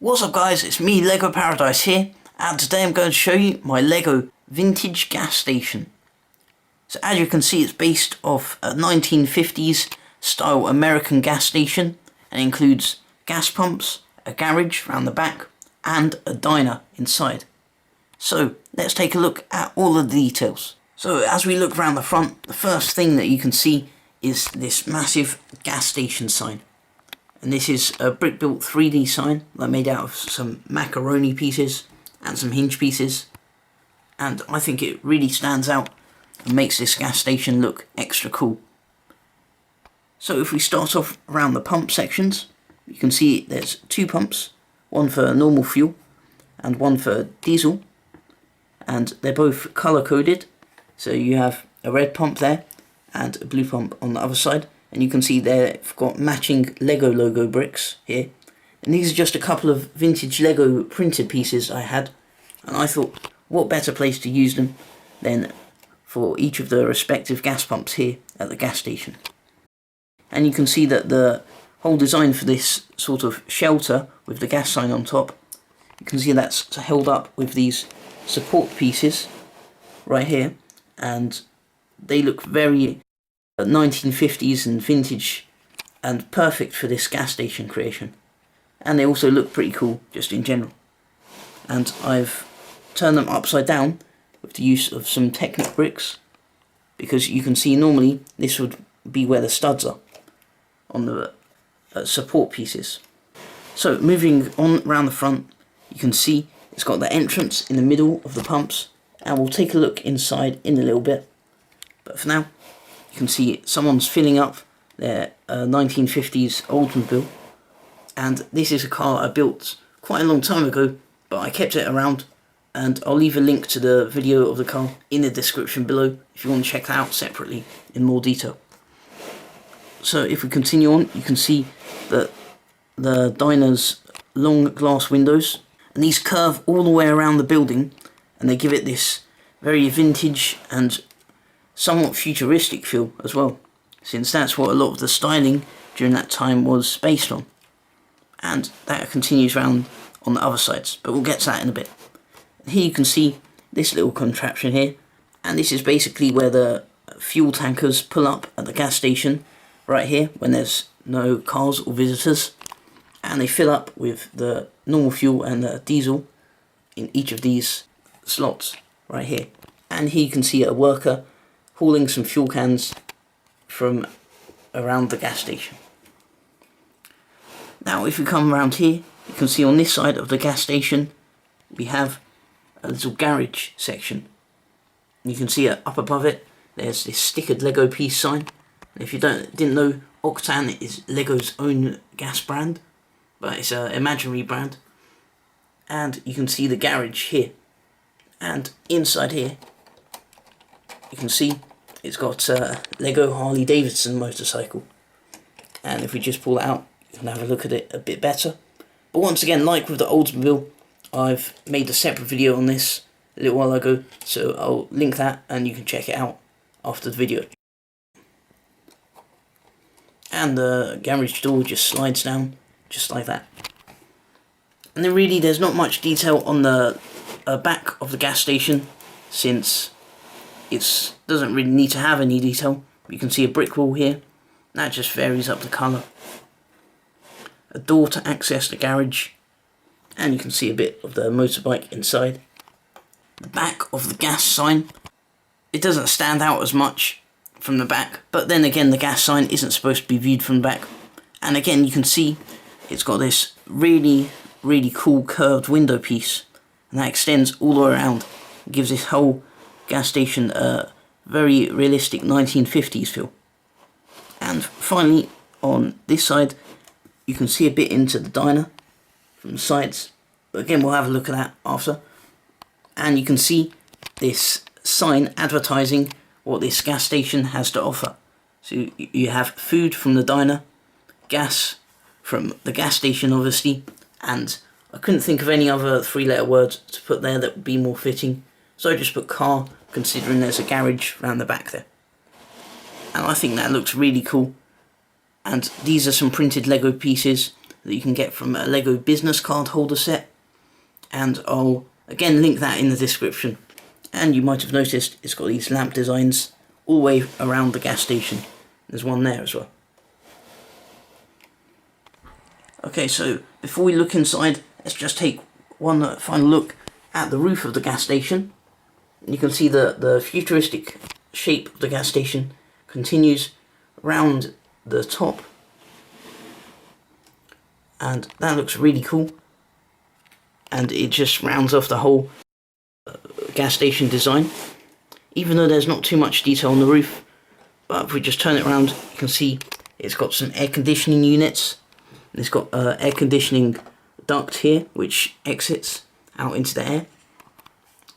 What's up guys, it's me Lego Paradise here, and today I'm going to show you my Lego vintage gas station. So as you can see, it's based off a 1950s style American gas station and includes gas pumps, a garage around the back and a diner inside. So let's take a look at all of the details. So as we look around the front, the first thing that you can see is this massive gas station sign. And this is a brick-built 3D sign that I made out of some macaroni pieces and some hinge pieces. And I think it really stands out and makes this gas station look extra cool. So if we start off around the pump sections, you can see there's two pumps, one for normal fuel and one for diesel. And they're both colour-coded, so you have a red pump there and a blue pump on the other side. And you can see they've got matching Lego logo bricks here. And these are just a couple of vintage Lego printed pieces I had. And I thought, what better place to use them than for each of the respective gas pumps here at the gas station. And you can see that the whole design for this sort of shelter with the gas sign on top, you can see that's held up with these support pieces right here. And they look very 1950s and vintage and perfect for this gas station creation, and they also look pretty cool just in general. And I've turned them upside down with the use of some Technic bricks, because you can see normally this would be where the studs are on the support pieces. So moving on around the front, you can see it's got the entrance in the middle of the pumps, and we'll take a look inside in a little bit, but for now you can see someone's filling up their 1950s Oldsmobile. And this is a car I built quite a long time ago, but I kept it around, and I'll leave a link to the video of the car in the description below if you want to check that out separately in more detail. So if we continue on, you can see that the diner's long glass windows, and these curve all the way around the building, and they give it this very vintage and somewhat futuristic feel as well, since that's what a lot of the styling during that time was based on. And that continues around on the other sides, but we'll get to that in a bit. And here you can see this little contraption here, and this is basically where the fuel tankers pull up at the gas station right here when there's no cars or visitors, and they fill up with the normal fuel and the diesel in each of these slots right here. And here you can see a worker hauling some fuel cans from around the gas station. Now if we come around here, you can see on this side of the gas station we have a little garage section. You can see up above it there's this stickered Lego piece sign. And if you didn't know, Octan is Lego's own gas brand, but it's an imaginary brand. And you can see the garage here, and inside here you can see it's got a Lego Harley Davidson motorcycle. And if we just pull it out, you can have a look at it a bit better. But once again, like with the Oldsmobile, I've made a separate video on this a little while ago, so I'll link that and you can check it out after the video. And the garage door just slides down just like that. And then really there's not much detail on the back of the gas station, since it doesn't really need to have any detail. You can see a brick wall here, that just varies up the colour. A door to access the garage, and you can see a bit of the motorbike inside. The back of the gas sign, it doesn't stand out as much from the back, but then again the gas sign isn't supposed to be viewed from the back. And again you can see it's got this really cool curved window piece, and that extends all the way around. It gives this whole gas station a very realistic 1950s feel. And finally on this side you can see a bit into the diner from the sides, but again we'll have a look at that after. And you can see this sign advertising what this gas station has to offer. So you have food from the diner, gas from the gas station obviously, and I couldn't think of any other three-letter words to put there that would be more fitting, so I just put car, considering there's a garage around the back there. And I think that looks really cool. And these are some printed Lego pieces that you can get from a Lego business card holder set, and I'll again link that in the description. And you might have noticed it's got these lamp designs all the way around the gas station. There's one there as well. Okay, so before we look inside, let's just take one final look at the roof of the gas station. You can see the futuristic shape of the gas station continues around the top, and that looks really cool, and it just rounds off the whole gas station design, even though there's not too much detail on the roof. But if we just turn it around, you can see it's got some air conditioning units. It's got air conditioning duct here which exits out into the air.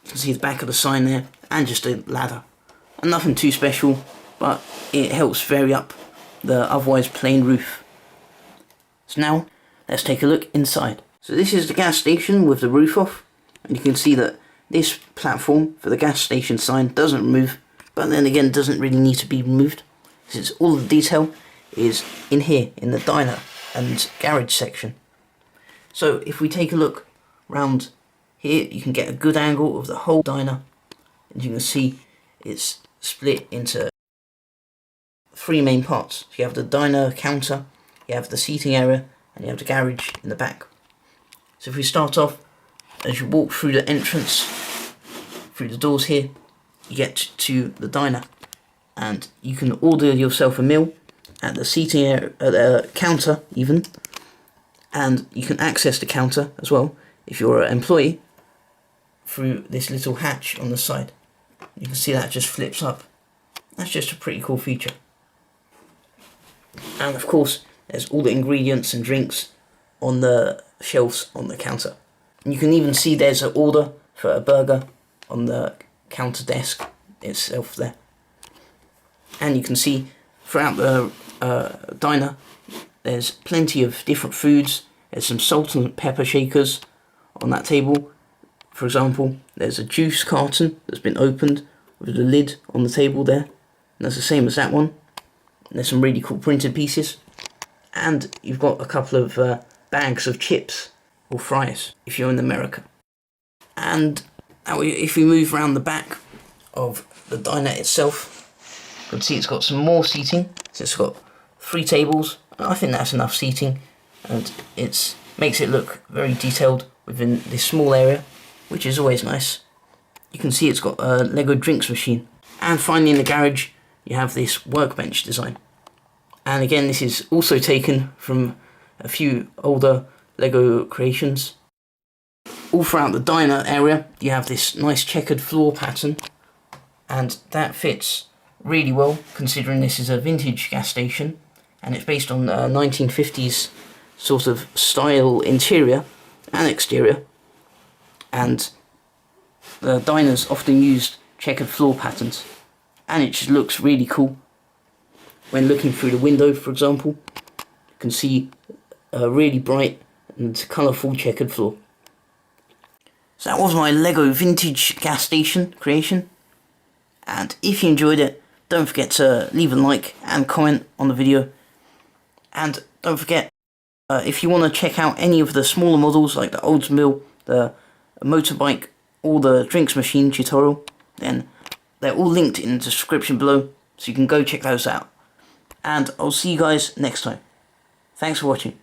You can see the back of the sign there, and just a ladder, and nothing too special, but it helps vary up the otherwise plain roof. So now let's take a look inside. So this is the gas station with the roof off, and you can see that this platform for the gas station sign doesn't move, but then again doesn't really need to be removed, since all the detail is in here in the diner and garage section. So if we take a look round here, you can get a good angle of the whole diner, and you can see it's split into three main parts. So you have the diner counter, you have the seating area, and you have the garage in the back. So if we start off, as you walk through the entrance, through the doors here, you get to the diner, and you can order yourself a meal at the seating area, at the counter even, and you can access the counter as well if you're an employee through this little hatch on the side. You can see that just flips up. That's just a pretty cool feature. And of course there's all the ingredients and drinks on the shelves on the counter. And you can even see there's an order for a burger on the counter desk itself there. And you can see throughout the diner there's plenty of different foods. There's some salt and pepper shakers on that table. For example, there's a juice carton that's been opened with the lid on the table there, and that's the same as that one. And there's some really cool printed pieces, and you've got a couple of bags of chips or fries if you're in America. And if we move around the back of the diner itself, you can see it's got some more seating. So it's got 3 tables. I think that's enough seating, and it makes it look very detailed within this small area, which is always nice. You can see it's got a Lego drinks machine. And finally in the garage you have this workbench design. And again, this is also taken from a few older Lego creations. All throughout the diner area you have this nice checkered floor pattern, and that fits really well considering this is a vintage gas station, and it's based on 1950s sort of style interior and exterior. And the diners often used checkered floor patterns, and it just looks really cool. When looking through the window, for example, you can see a really bright and colourful checkered floor. So that was my Lego vintage gas station creation, and if you enjoyed it, don't forget to leave a like and comment on the video. And don't forget, if you want to check out any of the smaller models like the Oldsmobile, the motorbike, or the drinks machine tutorial, then they're all linked in the description below, so you can go check those out. And I'll see you guys next time. Thanks for watching.